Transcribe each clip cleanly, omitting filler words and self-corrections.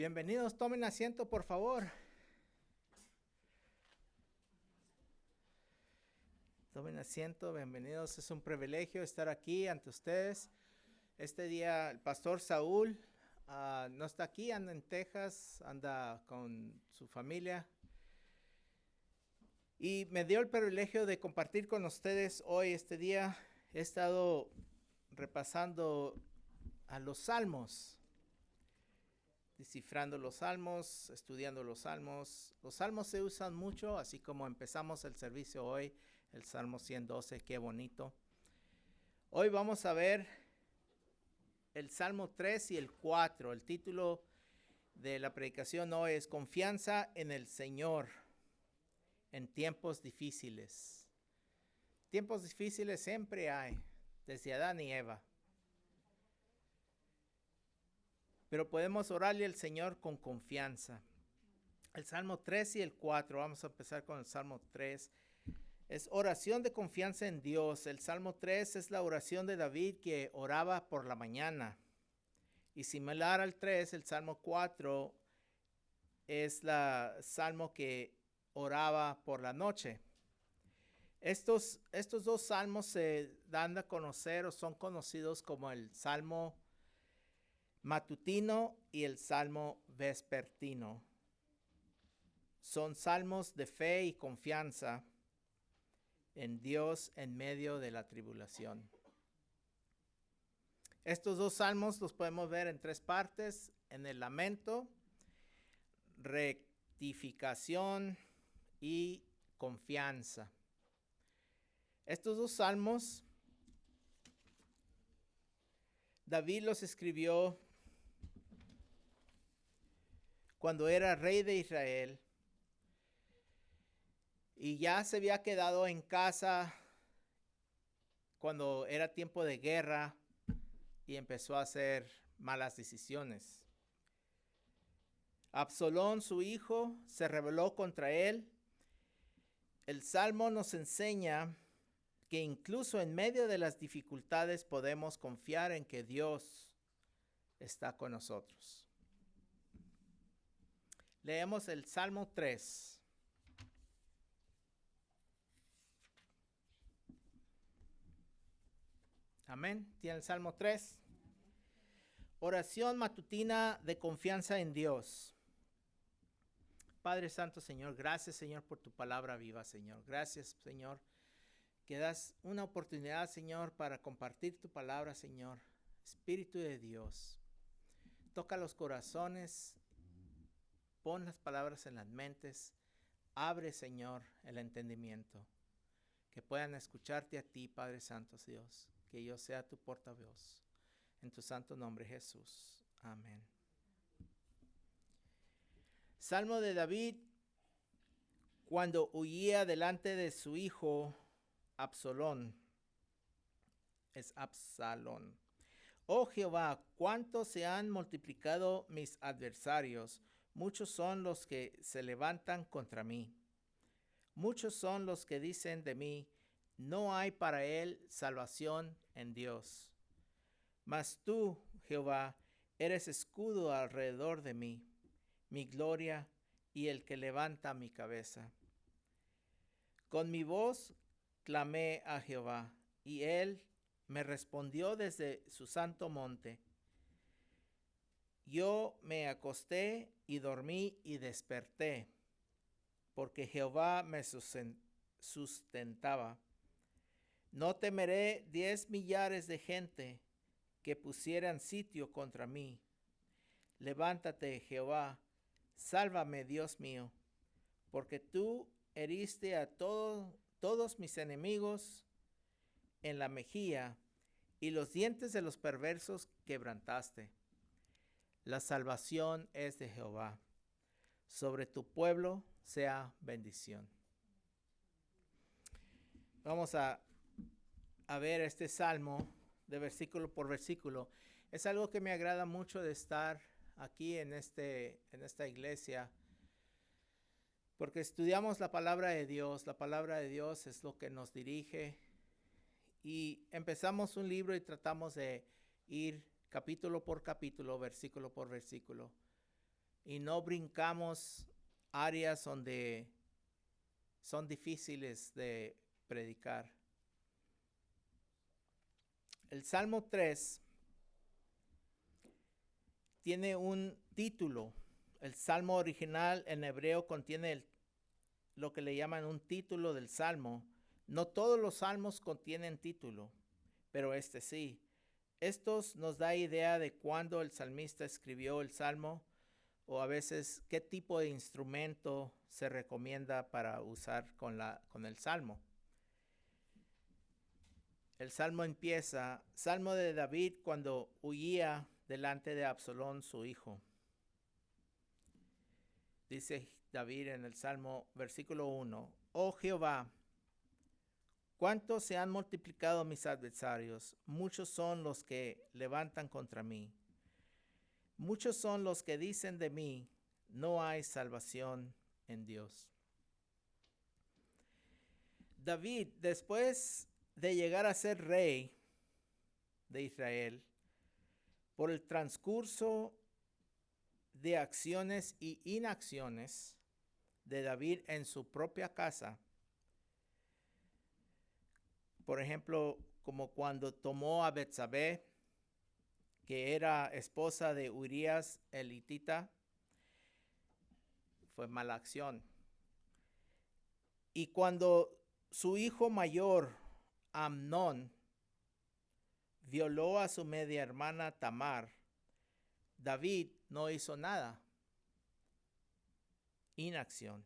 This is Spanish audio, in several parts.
Bienvenidos, tomen asiento por favor. Tomen asiento, bienvenidos. Es un privilegio estar aquí ante ustedes. Este día el pastor Saúl no está aquí, anda en Texas, anda con su familia. Y me dio el privilegio de compartir con ustedes hoy, este día. He estado repasando a los salmos. Descifrando los salmos, estudiando los salmos. Los salmos se usan mucho, así como empezamos el servicio hoy, el Salmo 112, qué bonito. Hoy vamos a ver el Salmo 3 y el 4. El título de la predicación hoy es Confianza en el Señor en tiempos difíciles. Tiempos difíciles siempre hay, desde Adán y Eva. Pero podemos orarle al Señor con confianza. El Salmo 3 y el 4, vamos a empezar con el Salmo 3. Es oración de confianza en Dios. El Salmo 3 es la oración de David que oraba por la mañana. Y similar al 3, el Salmo 4 es el salmo que oraba por la noche. Estos dos salmos se dan a conocer o son conocidos como el Salmo matutino y el salmo vespertino. Son salmos de fe y confianza en Dios en medio de la tribulación. Estos dos salmos los podemos ver en tres partes: en el lamento, rectificación y confianza. Estos dos salmos, David los escribió cuando era rey de Israel y ya se había quedado en casa cuando era tiempo de guerra y empezó a hacer malas decisiones. Absalón, su hijo, se rebeló contra él. El Salmo nos enseña que incluso en medio de las dificultades podemos confiar en que Dios está con nosotros. Leemos el Salmo 3. Amén. ¿Tiene el Salmo 3? Oración matutina de confianza en Dios. Padre Santo, Señor, gracias, Señor, por tu palabra viva, Señor. Gracias, Señor, que das una oportunidad, Señor, para compartir tu palabra, Señor. Espíritu de Dios, toca los corazones, pon las palabras en las mentes, abre, Señor, el entendimiento, que puedan escucharte a ti, Padre Santo, Dios, que yo sea tu portavoz. En tu santo nombre, Jesús. Amén. Salmo de David cuando huía delante de su hijo Absalón. Es Absalón. Oh Jehová, cuánto se han multiplicado mis adversarios. Muchos son los que se levantan contra mí. Muchos son los que dicen de mí, no hay para él salvación en Dios. Mas tú, Jehová, eres escudo alrededor de mí, mi gloria y el que levanta mi cabeza. Con mi voz clamé a Jehová, y él me respondió desde su santo monte. Yo me acosté y dormí y desperté, porque Jehová me sustentaba. No temeré 10 millares de gente que pusieran sitio contra mí. Levántate, Jehová, sálvame, Dios mío, porque tú heriste a todos mis enemigos en la mejilla, y los dientes de los perversos quebrantaste. La salvación es de Jehová. Sobre tu pueblo sea bendición. Vamos a ver este salmo de versículo por versículo. Es algo que me agrada mucho de estar aquí en esta iglesia, porque estudiamos la palabra de Dios. La palabra de Dios es lo que nos dirige y empezamos un libro y tratamos de ir capítulo por capítulo, versículo por versículo. y no brincamos áreas donde son difíciles de predicar. El Salmo 3 tiene un título. El Salmo original en hebreo contiene lo que le llaman un título del Salmo. No todos los salmos contienen título, pero este sí. Estos nos da idea de cuándo el salmista escribió el Salmo o a veces qué tipo de instrumento se recomienda para usar con el Salmo. El Salmo empieza, Salmo de David cuando huía delante de Absalón su hijo. Dice David en el Salmo versículo 1, Oh Jehová, cuánto se han multiplicado mis adversarios, muchos son los que levantan contra mí. Muchos son los que dicen de mí, no hay salvación en Dios. David, después de llegar a ser rey de Israel, por el transcurso de acciones y inacciones de David en su propia casa, por ejemplo, como cuando tomó a Betsabé, que era esposa de Urías el hitita, fue mala acción. Y cuando su hijo mayor, Amnón, violó a su media hermana Tamar, David no hizo nada. Inacción.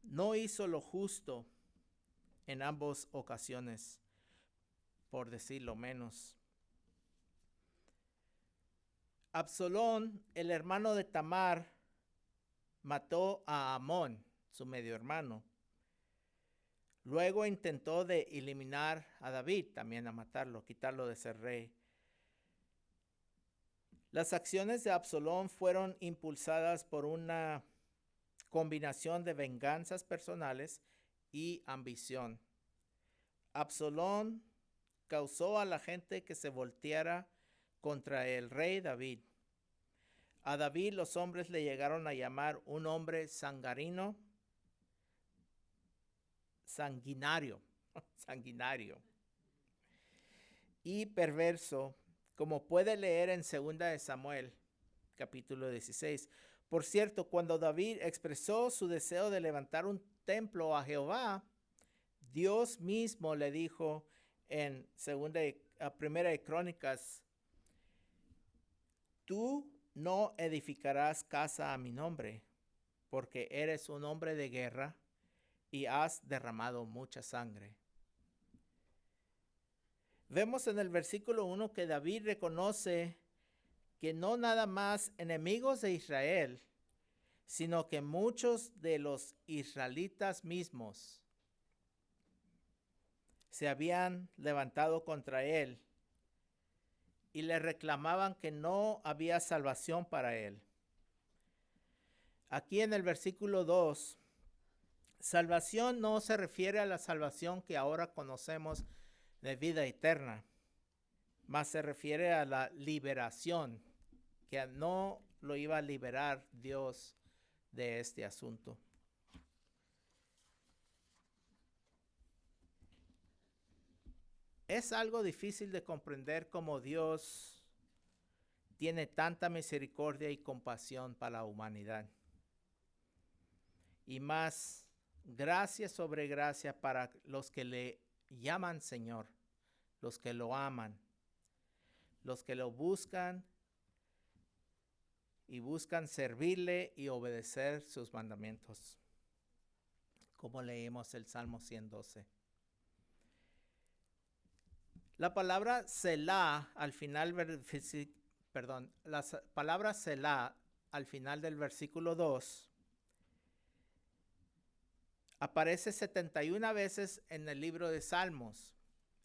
No hizo lo justo en ambas ocasiones, por decirlo menos. Absalón, el hermano de Tamar, mató a Amón, su medio hermano. Luego intentó de eliminar a David, también a matarlo, quitarlo de ser rey. Las acciones de Absalón fueron impulsadas por una combinación de venganzas personales y ambición. Absalón causó a la gente que se volteara contra el rey David. A David los hombres le llegaron a llamar un hombre sanguinario, y perverso, como puede leer en 2 de Samuel, capítulo 16. Por cierto, cuando David expresó su deseo de levantar un templo a Jehová, Dios mismo le dijo en 1 de Crónicas, tú no edificarás casa a mi nombre, porque eres un hombre de guerra y has derramado mucha sangre. Vemos en el versículo 1 que David reconoce que no nada más enemigos de Israel, sino que muchos de los israelitas mismos se habían levantado contra él y le reclamaban que no había salvación para él. Aquí en el versículo 2, salvación no se refiere a la salvación que ahora conocemos de vida eterna, más se refiere a la liberación, que no lo iba a liberar Dios de este asunto. Es algo difícil de comprender cómo Dios tiene tanta misericordia y compasión para la humanidad. Y más gracia sobre gracia para los que le llaman Señor, los que lo aman, los que lo buscan y buscan servirle y obedecer sus mandamientos. Como leemos el Salmo 112. La palabra Selah al final la palabra Selah al final del versículo 2 aparece 71 veces en el libro de Salmos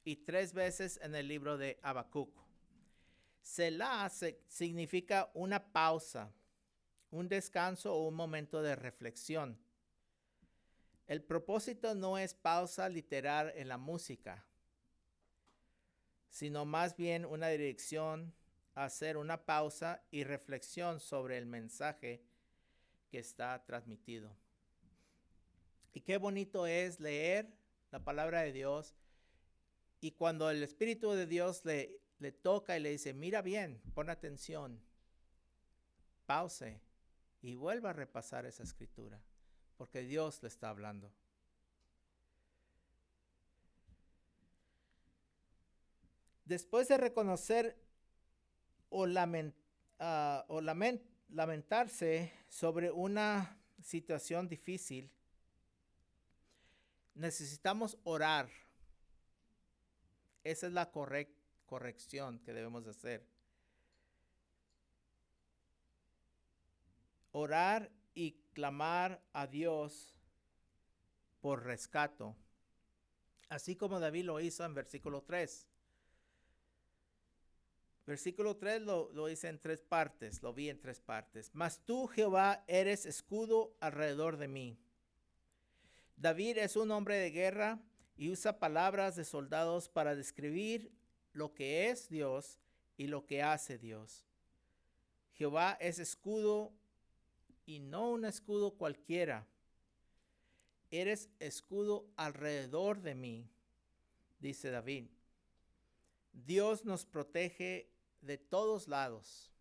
y 3 veces en el libro de Habacuc. Selah significa una pausa, un descanso o un momento de reflexión. El propósito no es pausa literal en la música, sino más bien una dirección hacer una pausa y reflexión sobre el mensaje que está transmitido. Y qué bonito es leer la palabra de Dios y cuando el Espíritu de Dios le toca y le dice, mira bien, pon atención, pause y vuelva a repasar esa escritura, porque Dios le está hablando. Después de reconocer o lamentarse sobre una situación difícil, necesitamos orar. Esa es la corrección que debemos de hacer. Orar y clamar a Dios por rescate, así como David lo hizo en versículo 3. Versículo 3 lo hice en 3 partes, lo vi en 3 partes. Mas tú, Jehová, eres escudo alrededor de mí. David es un hombre de guerra y usa palabras de soldados para describir lo que es Dios y lo que hace Dios. Jehová es escudo y no un escudo cualquiera. Eres escudo alrededor de mí, dice David. Dios nos protege de todos lados.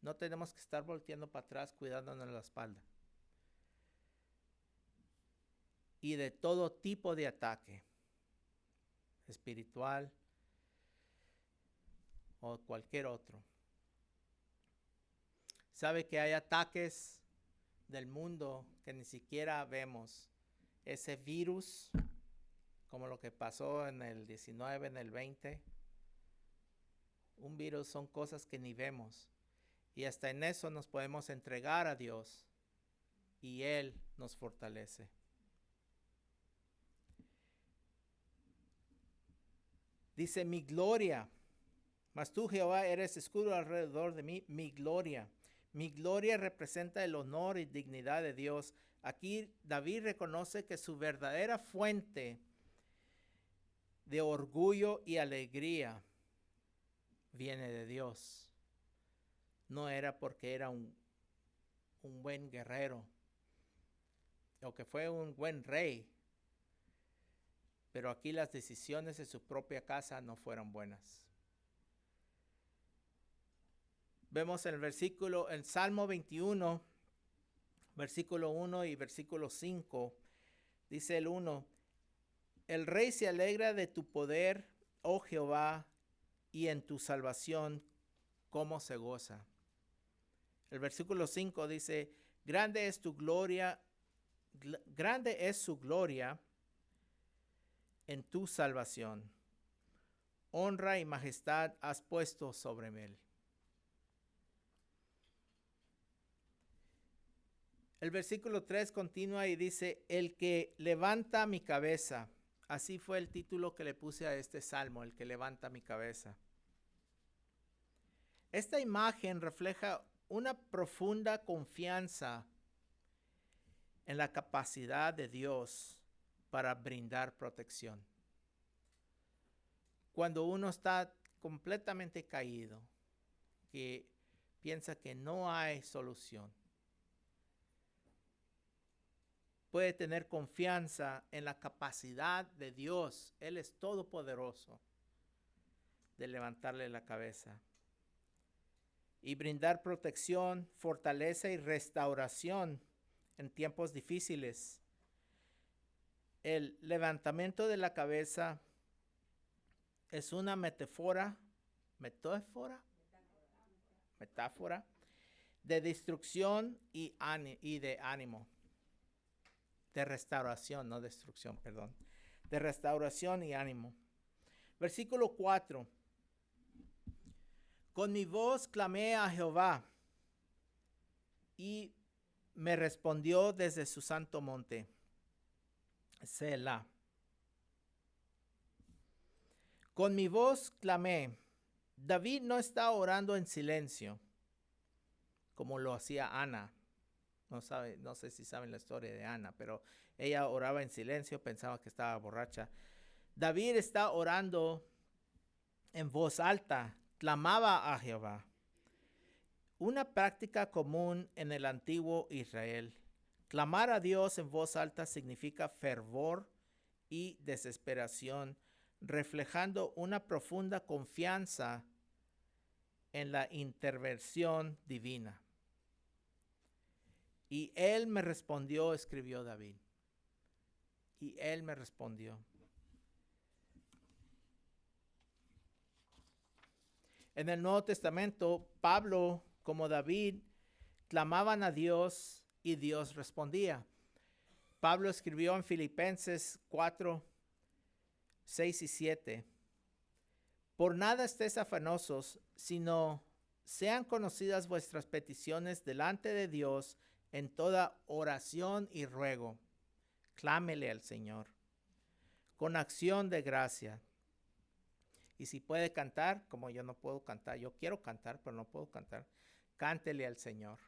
No tenemos que estar volteando para atrás cuidándonos la espalda. Y de todo tipo de ataque, espiritual o cualquier otro. Sabe que hay ataques del mundo que ni siquiera vemos. Ese virus, como lo que pasó en el 19, en el 20. Un virus son cosas que ni vemos. Y hasta en eso nos podemos entregar a Dios y Él nos fortalece. Dice, mi gloria, mas tú, Jehová, eres escudo alrededor de mí, mi gloria. Mi gloria representa el honor y dignidad de Dios. Aquí David reconoce que su verdadera fuente de orgullo y alegría viene de Dios. No era porque era un buen guerrero o que fue un buen rey, pero aquí las decisiones de su propia casa no fueron buenas. Vemos en el versículo, en Salmo 21, versículo 1 y versículo 5, dice el 1, el rey se alegra de tu poder, oh Jehová, y en tu salvación, cómo se goza. El versículo 5 dice, grande es tu gloria, grande es su gloria en tu salvación. Honra y majestad has puesto sobre él. El versículo 3 continúa y dice, el que levanta mi cabeza. Así fue el título que le puse a este salmo, el que levanta mi cabeza. Esta imagen refleja una profunda confianza en la capacidad de Dios para brindar protección. Cuando uno está completamente caído, que piensa que no hay solución, puede tener confianza en la capacidad de Dios. Él es todopoderoso de levantarle la cabeza y brindar protección, fortaleza y restauración en tiempos difíciles. El levantamiento de la cabeza es una metáfora de destrucción y de ánimo. De restauración, no destrucción, perdón. De restauración y ánimo. Versículo 4. Con mi voz clamé a Jehová y me respondió desde su santo monte. Selah. Con mi voz clamé. David no está orando en silencio, como lo hacía Ana. No sé si saben la historia de Ana, pero ella oraba en silencio, pensaba que estaba borracha. David está orando en voz alta, clamaba a Jehová. Una práctica común en el antiguo Israel. Clamar a Dios en voz alta significa fervor y desesperación, reflejando una profunda confianza en la intervención divina. Y él me respondió, escribió David. Y él me respondió. En el Nuevo Testamento, Pablo, como David, clamaban a Dios y Dios respondía. Pablo escribió en Filipenses 4, 6 y 7. Por nada estéis afanosos, sino sean conocidas vuestras peticiones delante de Dios en toda oración y ruego. Clámele al Señor con acción de gracia. Y si puede cantar, como yo no puedo cantar, yo quiero cantar, pero no puedo cantar, cántele al Señor.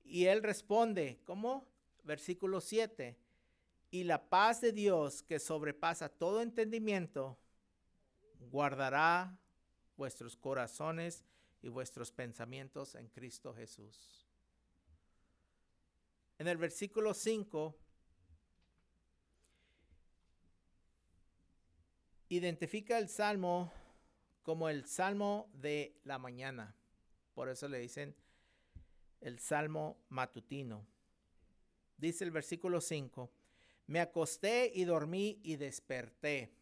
Y él responde, ¿cómo? Versículo 7. Y la paz de Dios, que sobrepasa todo entendimiento, guardará vuestros corazones y vuestros pensamientos en Cristo Jesús. En el versículo 5, identifica el salmo como el salmo de la mañana. Por eso le dicen el salmo matutino. Dice el versículo 5, me acosté y dormí y desperté.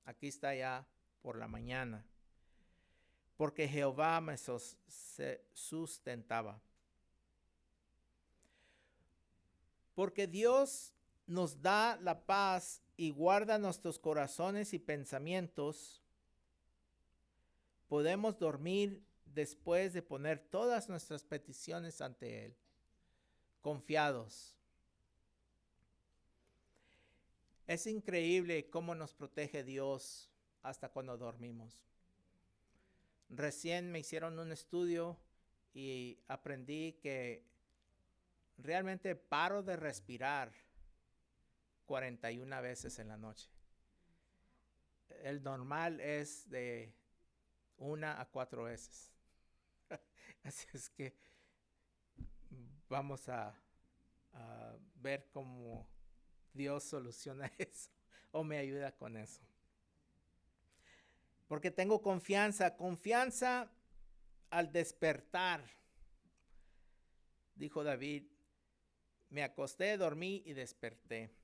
Aquí está ya por la mañana. Porque Jehová me sustentaba. Porque Dios nos da la paz y guarda nuestros corazones y pensamientos, podemos dormir después de poner todas nuestras peticiones ante Él, confiados. Es increíble cómo nos protege Dios hasta cuando dormimos. Recién me hicieron un estudio y aprendí que realmente paro de respirar 41 veces en la noche. El normal es de 1 a 4 veces. Así es que vamos a ver cómo Dios soluciona eso o me ayuda con eso. Porque tengo confianza al despertar. Dijo David, me acosté, dormí y desperté.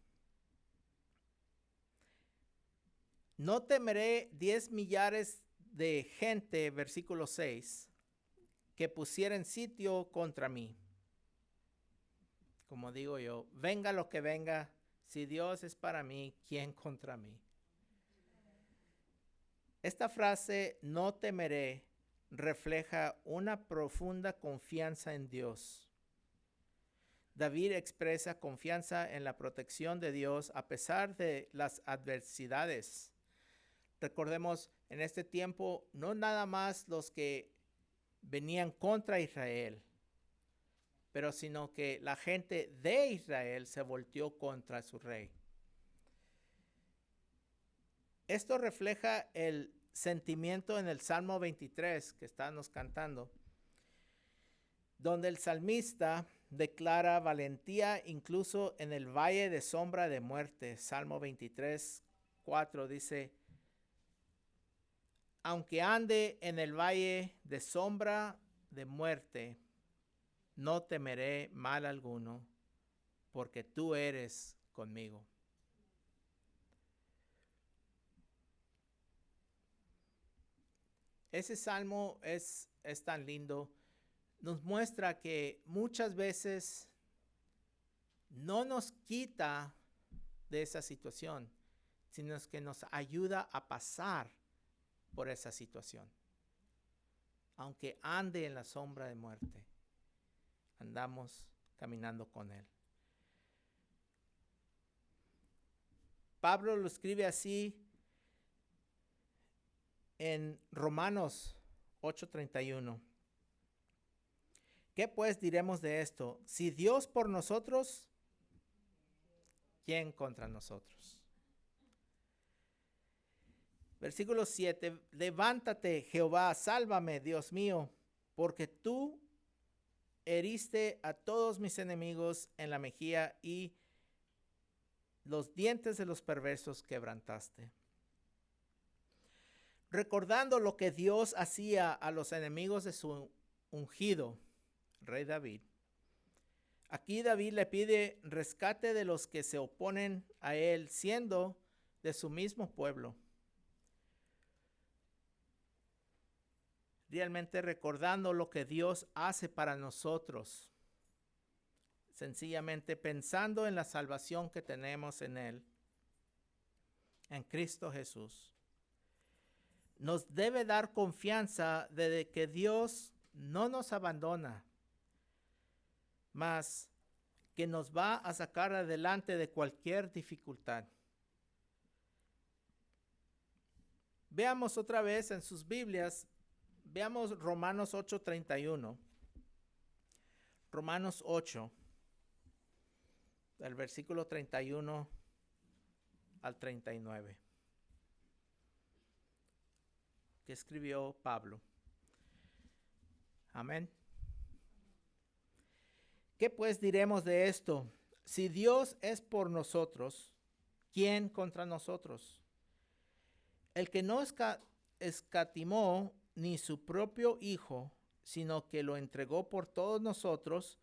No temeré 10 millares de gente, versículo 6, que pusieren sitio contra mí. Como digo yo, venga lo que venga, si Dios es para mí, ¿quién contra mí? Esta frase, no temeré, refleja una profunda confianza en Dios. David expresa confianza en la protección de Dios a pesar de las adversidades. Recordemos, en este tiempo, no nada más los que venían contra Israel, pero sino que la gente de Israel se volteó contra su rey. Esto refleja el sentimiento en el Salmo 23 que estábamos cantando, donde el salmista declara valentía incluso en el valle de sombra de muerte. Salmo 23, 4 dice, aunque ande en el valle de sombra de muerte, no temeré mal alguno, porque tú eres conmigo. Ese salmo es tan lindo. Nos muestra que muchas veces no nos quita de esa situación, sino que nos ayuda a pasar por esa situación. Aunque ande en la sombra de muerte, andamos caminando con Él. Pablo lo escribe así en Romanos 8:31. ¿Qué pues diremos de esto? Si Dios por nosotros, ¿quién contra nosotros? Versículo 7, levántate, Jehová, sálvame, Dios mío, porque tú heriste a todos mis enemigos en la mejilla y los dientes de los perversos quebrantaste. Recordando lo que Dios hacía a los enemigos de su ungido, rey David. Aquí David le pide rescate de los que se oponen a él, siendo de su mismo pueblo. Realmente recordando lo que Dios hace para nosotros. Sencillamente pensando en la salvación que tenemos en Él, en Cristo Jesús. Nos debe dar confianza de que Dios no nos abandona, mas que nos va a sacar adelante de cualquier dificultad. Veamos otra vez en sus Biblias, veamos Romanos 8:31. Romanos 8, del versículo 31 al 39. Que escribió Pablo. Amén. ¿Qué pues diremos de esto? Si Dios es por nosotros, ¿quién contra nosotros? El que no escatimó ni su propio Hijo, sino que lo entregó por todos nosotros,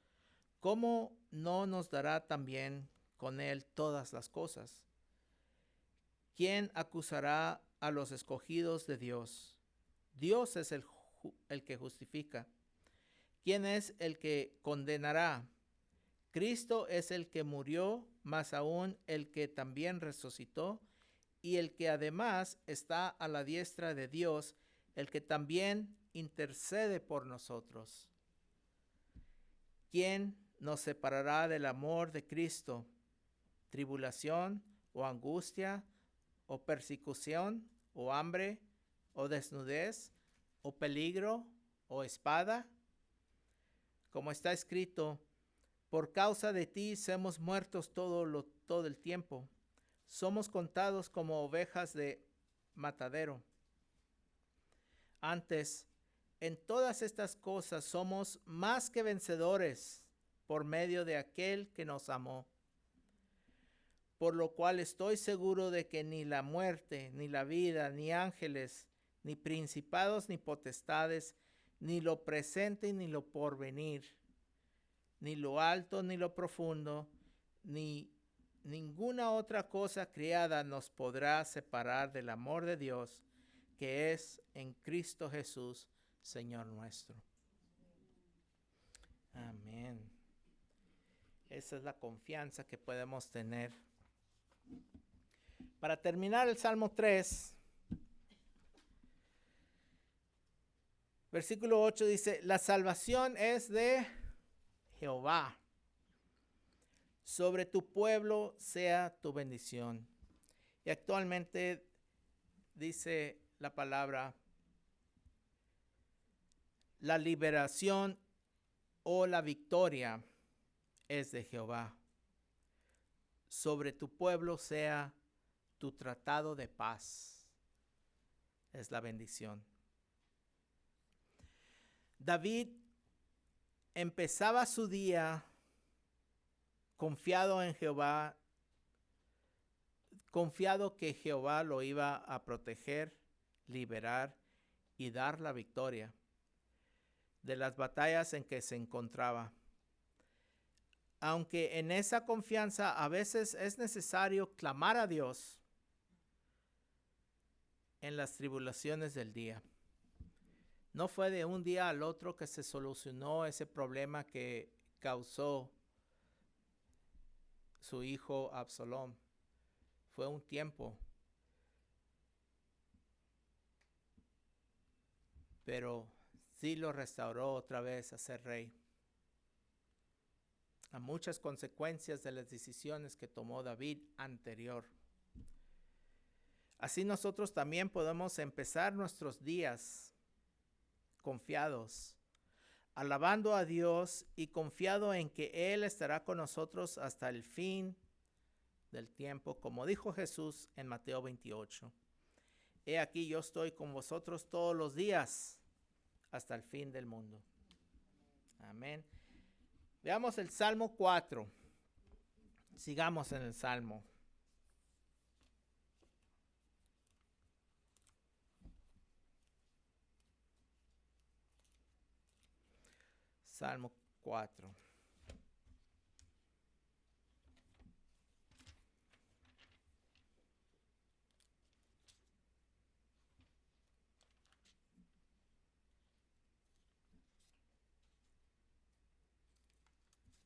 ¿cómo no nos dará también con él todas las cosas? ¿Quién acusará a los escogidos de Dios? Dios es el que justifica. ¿Quién es el que condenará? Cristo es el que murió, más aún el que también resucitó, y el que además está a la diestra de Dios, el que también intercede por nosotros. ¿Quién nos separará del amor de Cristo? ¿Tribulación o angustia o persecución o hambre o desnudez o peligro o espada? Como está escrito, por causa de ti somos muertos todo el tiempo. Somos contados como ovejas de matadero. Antes, en todas estas cosas somos más que vencedores por medio de aquel que nos amó. Por lo cual estoy seguro de que ni la muerte, ni la vida, ni ángeles, ni principados, ni potestades, ni lo presente, ni lo porvenir, ni lo alto, ni lo profundo, ni ninguna otra cosa creada nos podrá separar del amor de Dios, que es en Cristo Jesús, Señor nuestro. Amén. Esa es la confianza que podemos tener. Para terminar el Salmo 3, versículo 8 dice, la salvación es de Jehová. Sobre tu pueblo sea tu bendición. Y actualmente dice la palabra, la liberación o la victoria es de Jehová. Sobre tu pueblo sea tu tratado de paz. Es la bendición. David empezaba su día confiado en Jehová, confiado que Jehová lo iba a proteger, liberar y dar la victoria de las batallas en que se encontraba. Aunque en esa confianza a veces es necesario clamar a Dios en las tribulaciones del día. No fue de un día al otro que se solucionó ese problema que causó su hijo Absalón. Fue un tiempo. Pero sí lo restauró otra vez a ser rey. A muchas consecuencias de las decisiones que tomó David anterior. Así nosotros también podemos empezar nuestros días confiados, alabando a Dios y confiado en que Él estará con nosotros hasta el fin del tiempo, como dijo Jesús en Mateo 28. He aquí yo estoy con vosotros todos los días hasta el fin del mundo. Amén. Veamos el Salmo 4. Sigamos en el Salmo. Salmo 4.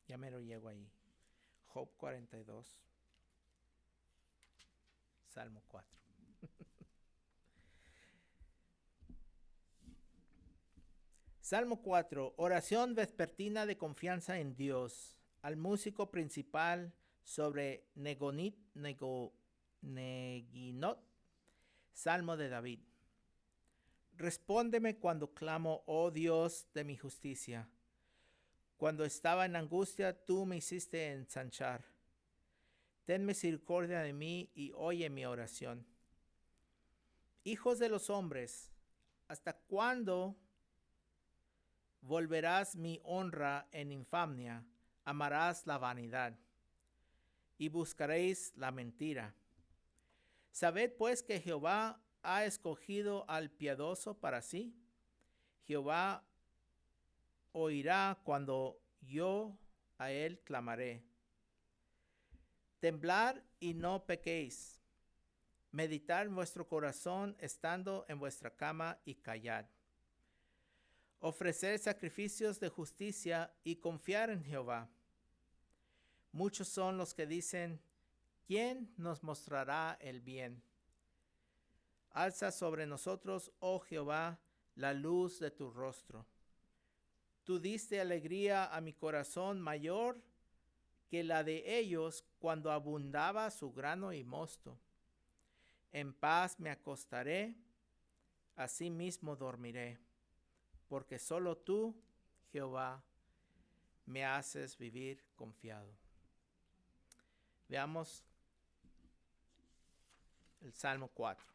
Ya me lo llego ahí. Job 42. Salmo 4. Salmo 4. Oración vespertina de confianza en Dios. Al músico principal sobre Neginot. Salmo de David. Respóndeme cuando clamo, oh Dios de mi justicia. Cuando estaba en angustia, tú me hiciste ensanchar. Ten misericordia de mí y oye mi oración. Hijos de los hombres, ¿hasta cuándo volverás mi honra en infamia? Amarás la vanidad y buscaréis la mentira. Sabed pues que Jehová ha escogido al piadoso para sí. Jehová oirá cuando yo a él clamaré. Temblad y no pequéis. Meditad en vuestro corazón estando en vuestra cama y callad. Ofrecer sacrificios de justicia y confiar en Jehová. Muchos son los que dicen, ¿quién nos mostrará el bien? Alza sobre nosotros, oh Jehová, la luz de tu rostro. Tú diste alegría a mi corazón mayor que la de ellos cuando abundaba su grano y mosto. En paz me acostaré, asimismo dormiré, porque solo tú, Jehová, me haces vivir confiado. Veamos el Salmo 4.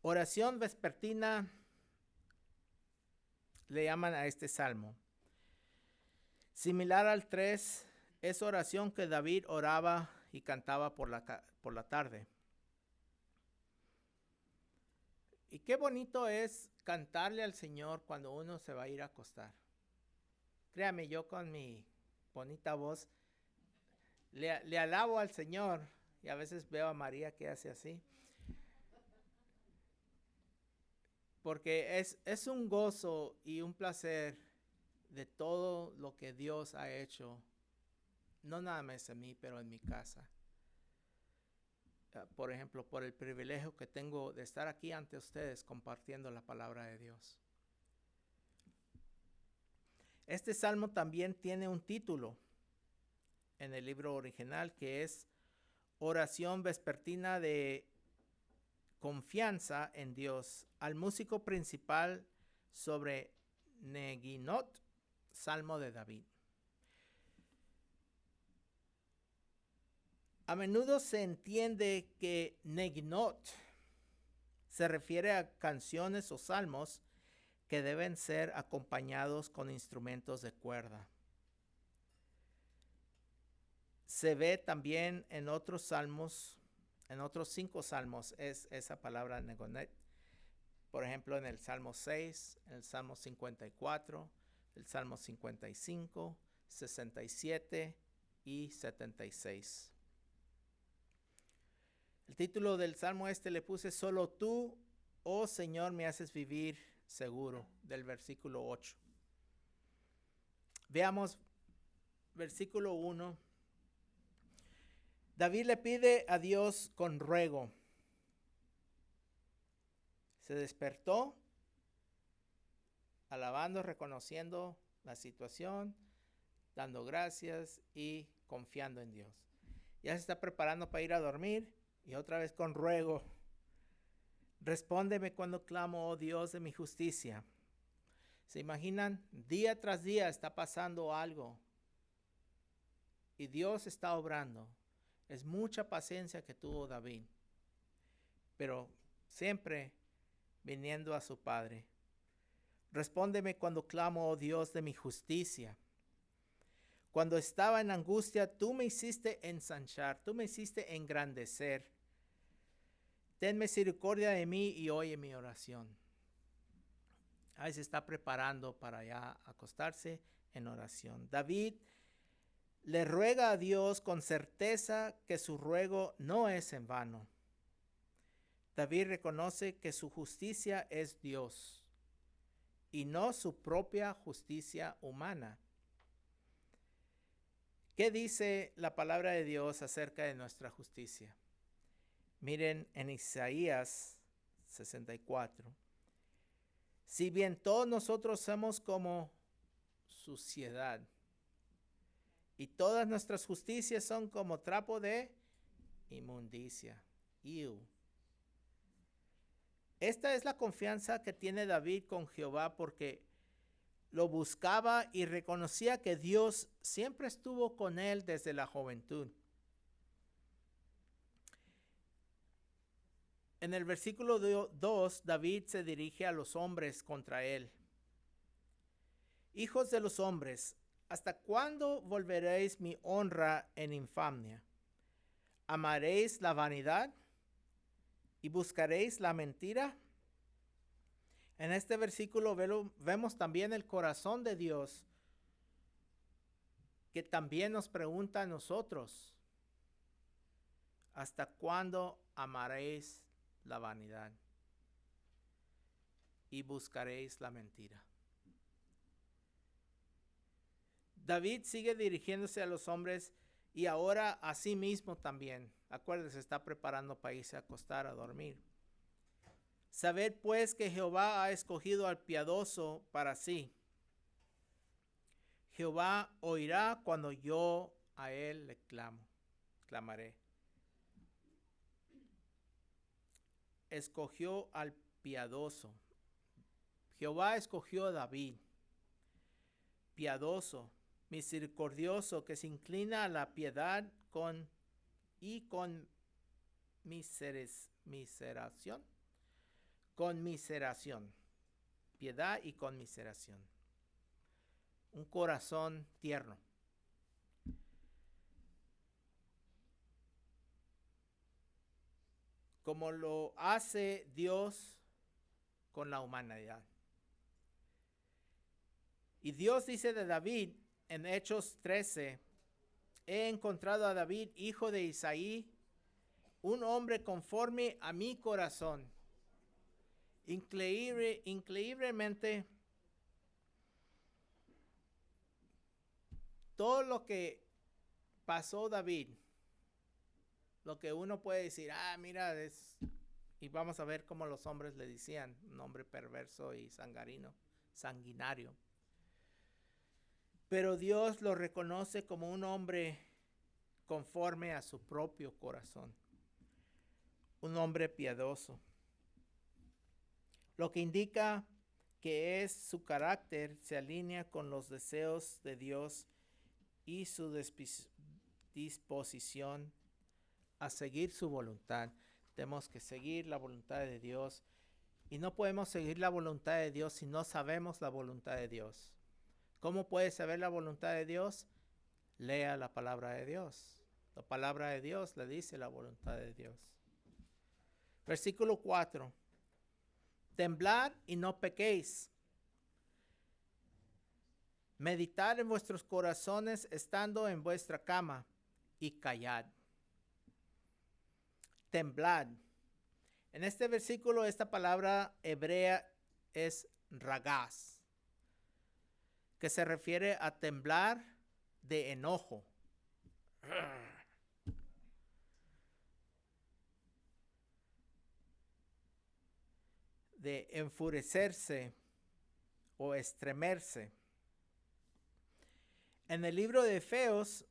Oración vespertina le llaman a este salmo. Similar al 3, es oración que David oraba y cantaba por la tarde. Y qué bonito es cantarle al Señor cuando uno se va a ir a acostar. Créame, yo con mi bonita voz le alabo al Señor y a veces veo a María que hace así. Porque es un gozo y un placer de todo lo que Dios ha hecho, no nada más en mí, pero en mi casa. Por ejemplo, por el privilegio que tengo de estar aquí ante ustedes compartiendo la palabra de Dios. Este salmo también tiene un título en el libro original que es Oración vespertina de confianza en Dios. Al músico principal sobre Neginot, Salmo de David. A menudo se entiende que Neginot se refiere a canciones o salmos que deben ser acompañados con instrumentos de cuerda. Se ve también en otros salmos, en otros 5 salmos, es esa palabra Negonet. Por ejemplo, en el Salmo 6, en el Salmo 54, el Salmo 55, 67 y 76. El título del Salmo le puse Solo tú, oh Señor, me haces vivir seguro, del versículo 8. Veamos versículo 1. David le pide a Dios con ruego. Se despertó, alabando, reconociendo la situación, dando gracias y confiando en Dios. Ya se está preparando para ir a dormir y otra vez con ruego. Respóndeme cuando clamo, oh Dios de mi justicia. ¿Se imaginan? Día tras día está pasando algo y Dios está obrando. Es mucha paciencia que tuvo David, pero siempre viniendo a su Padre. Respóndeme cuando clamo, oh Dios de mi justicia. Cuando estaba en angustia, tú me hiciste ensanchar, tú me hiciste engrandecer. Ten misericordia de mí y oye mi oración. Ahí se está preparando para ya acostarse en oración. David le ruega a Dios con certeza que su ruego no es en vano. David reconoce que su justicia es Dios y no su propia justicia humana. ¿Qué dice la palabra de Dios acerca de nuestra justicia? Miren en Isaías 64. Si bien todos nosotros somos como suciedad y todas nuestras justicias son como trapo de inmundicia. Esta es la confianza que tiene David con Jehová porque lo buscaba y reconocía que Dios siempre estuvo con él desde la juventud. En el versículo 2, David se dirige a los hombres contra él. Hijos de los hombres, ¿hasta cuándo volveréis mi honra en infamia? ¿Amaréis la vanidad y buscaréis la mentira? En este versículo vemos también el corazón de Dios, que también nos pregunta a nosotros, ¿hasta cuándo amaréis la vanidad y buscaréis la mentira? David sigue dirigiéndose a los hombres y ahora a sí mismo también. Acuérdense, está preparando para irse a acostar a dormir. Sabed pues que Jehová ha escogido al piadoso para sí. Jehová oirá cuando yo a él le clamaré. Escogió al piadoso. Jehová escogió a David, piadoso, misericordioso, que se inclina a la piedad con miseración. Conmiseración. Piedad y conmiseración. Un corazón tierno. Como lo hace Dios con la humanidad. Y Dios dice de David en Hechos 13, he encontrado a David, hijo de Isaí, un hombre conforme a mi corazón. Increíblemente, todo lo que pasó David, lo que uno puede decir, mira, y vamos a ver cómo los hombres le decían, un hombre perverso y sanguinario. Pero Dios lo reconoce como un hombre conforme a su propio corazón, un hombre piadoso. Lo que indica que su carácter se alinea con los deseos de Dios y su disposición a seguir su voluntad. Tenemos que seguir la voluntad de Dios y no podemos seguir la voluntad de Dios si no sabemos la voluntad de Dios. ¿Cómo puedes saber la voluntad de Dios? Lea la palabra de Dios. La palabra de Dios le dice la voluntad de Dios. Versículo 4. Temblad y no pequéis. Meditad en vuestros corazones estando en vuestra cama y callad. Temblad. En este versículo esta palabra hebrea es ragaz, que se refiere a temblar de enojo. De enfurecerse o estremerse. En el libro de Efesios,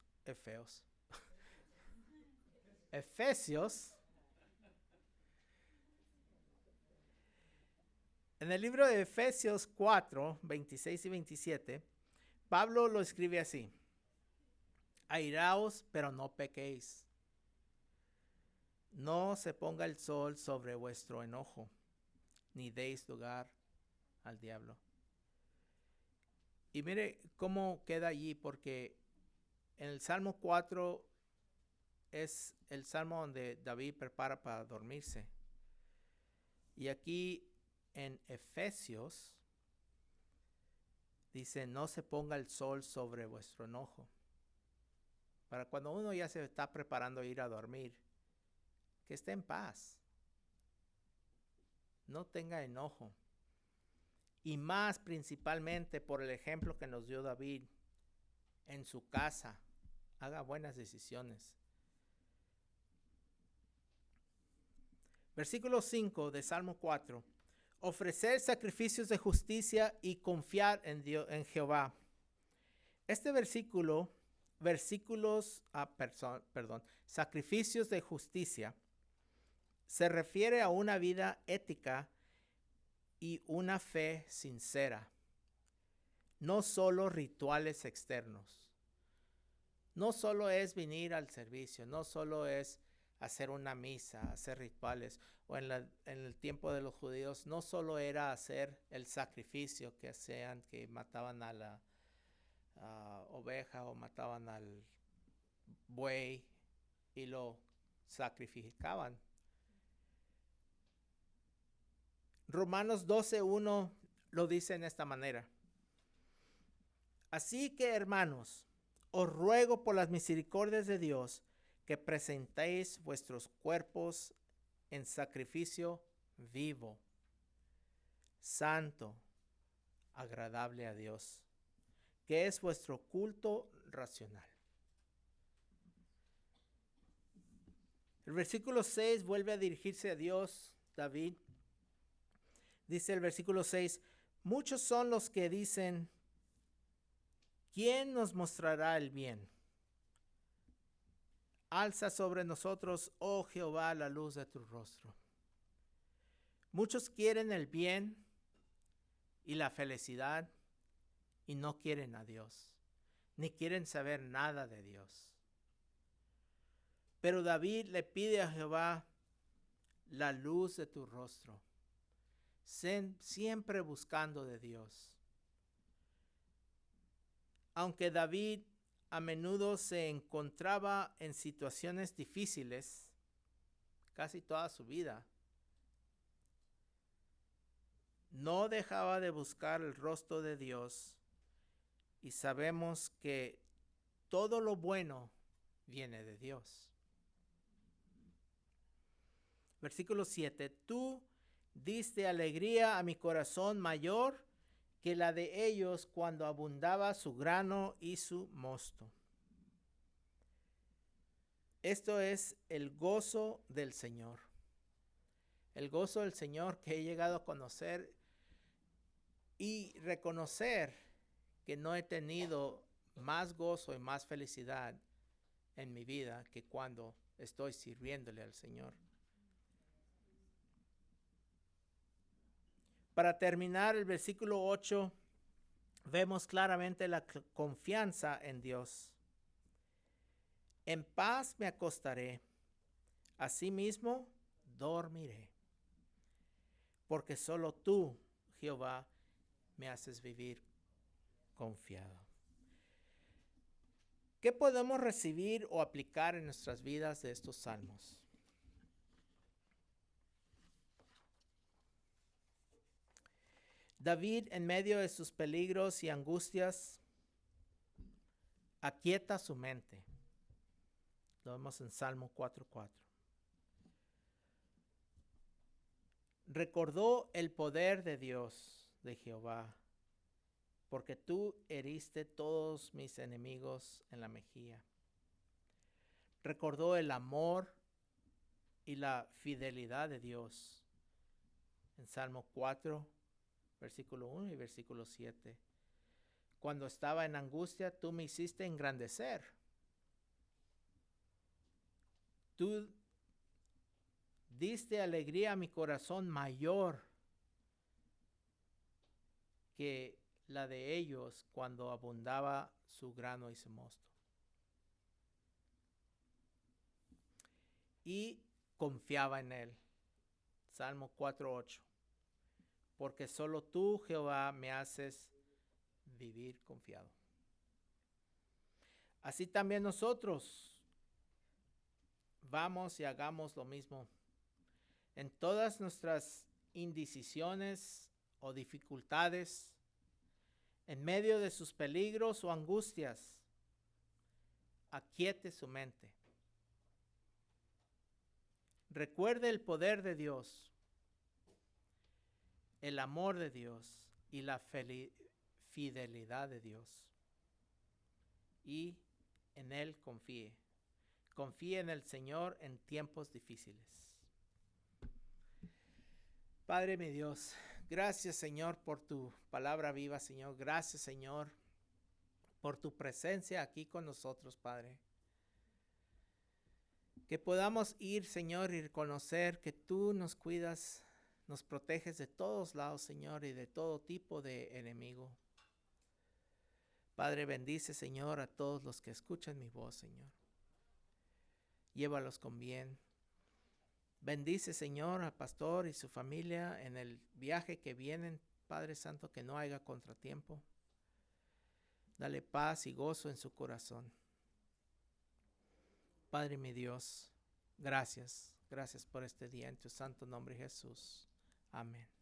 en el libro de Efesios 4, 26 y 27, Pablo lo escribe así: airaos, pero no pequéis. No se ponga el sol sobre vuestro enojo, ni deis lugar al diablo. Y mire cómo queda allí, porque en el Salmo 4 es el salmo donde David prepara para dormirse. Y aquí en Efesios dice, no se ponga el sol sobre vuestro enojo. Para cuando uno ya se está preparando a ir a dormir, que esté en paz. No tenga enojo. Y más principalmente por el ejemplo que nos dio David en su casa. Haga buenas decisiones. Versículo 5 de Salmo 4. Ofrecer sacrificios de justicia y confiar en Dios, en Jehová. Este sacrificios de justicia, se refiere a una vida ética y una fe sincera. No solo rituales externos. No solo es venir al servicio, no solo es hacer una misa, hacer rituales, o en el tiempo de los judíos, no solo era hacer el sacrificio que hacían, que mataban a la oveja o mataban al buey y lo sacrificaban. Romanos 12:1 lo dice en esta manera. Así que, hermanos, os ruego por las misericordias de Dios que presentéis vuestros cuerpos en sacrificio vivo, santo, agradable a Dios, que es vuestro culto racional. El versículo 6 vuelve a dirigirse a Dios, David. Dice el versículo 6, muchos son los que dicen, ¿quién nos mostrará el bien? Alza sobre nosotros, oh Jehová, la luz de tu rostro. Muchos quieren el bien y la felicidad y no quieren a Dios, ni quieren saber nada de Dios. Pero David le pide a Jehová la luz de tu rostro, siempre buscando de Dios. Aunque David a menudo se encontraba en situaciones difíciles, casi toda su vida, no dejaba de buscar el rostro de Dios, y sabemos que todo lo bueno viene de Dios. Versículo 7, tú diste alegría a mi corazón mayor que la de ellos cuando abundaba su grano y su mosto. Esto es el gozo del Señor. El gozo del Señor que he llegado a conocer y reconocer que no he tenido más gozo y más felicidad en mi vida que cuando estoy sirviéndole al Señor. Para terminar, el versículo 8, vemos claramente la confianza en Dios. En paz me acostaré, asimismo dormiré, porque solo tú, Jehová, me haces vivir confiado. ¿Qué podemos recibir o aplicar en nuestras vidas de estos salmos? David, en medio de sus peligros y angustias, aquieta su mente. Lo vemos en Salmo 4:4. Recordó el poder de Dios, de Jehová, porque tú heriste todos mis enemigos en la mejilla. Recordó el amor y la fidelidad de Dios en Salmo 4, versículo 1 y versículo 7. Cuando estaba en angustia, tú me hiciste engrandecer. Tú diste alegría a mi corazón mayor que la de ellos cuando abundaba su grano y su mosto. Y confiaba en él. Salmo 4:8. Porque solo tú, Jehová, me haces vivir confiado. Así también nosotros vamos y hagamos lo mismo. En todas nuestras indecisiones o dificultades, en medio de sus peligros o angustias, aquiete su mente. Recuerde el poder de Dios, el amor de Dios y la fidelidad de Dios. Y en Él confíe. Confíe en el Señor en tiempos difíciles. Padre mi Dios, gracias Señor por tu palabra viva, Señor. Gracias Señor por tu presencia aquí con nosotros, Padre. Que podamos ir, Señor, y reconocer que tú nos cuidas, nos proteges de todos lados, Señor, y de todo tipo de enemigo. Padre, bendice, Señor, a todos los que escuchan mi voz, Señor. Llévalos con bien. Bendice, Señor, al pastor y su familia en el viaje que vienen, Padre Santo, que no haya contratiempo. Dale paz y gozo en su corazón. Padre mi Dios, gracias. Gracias por este día en tu santo nombre, Jesús. Amén.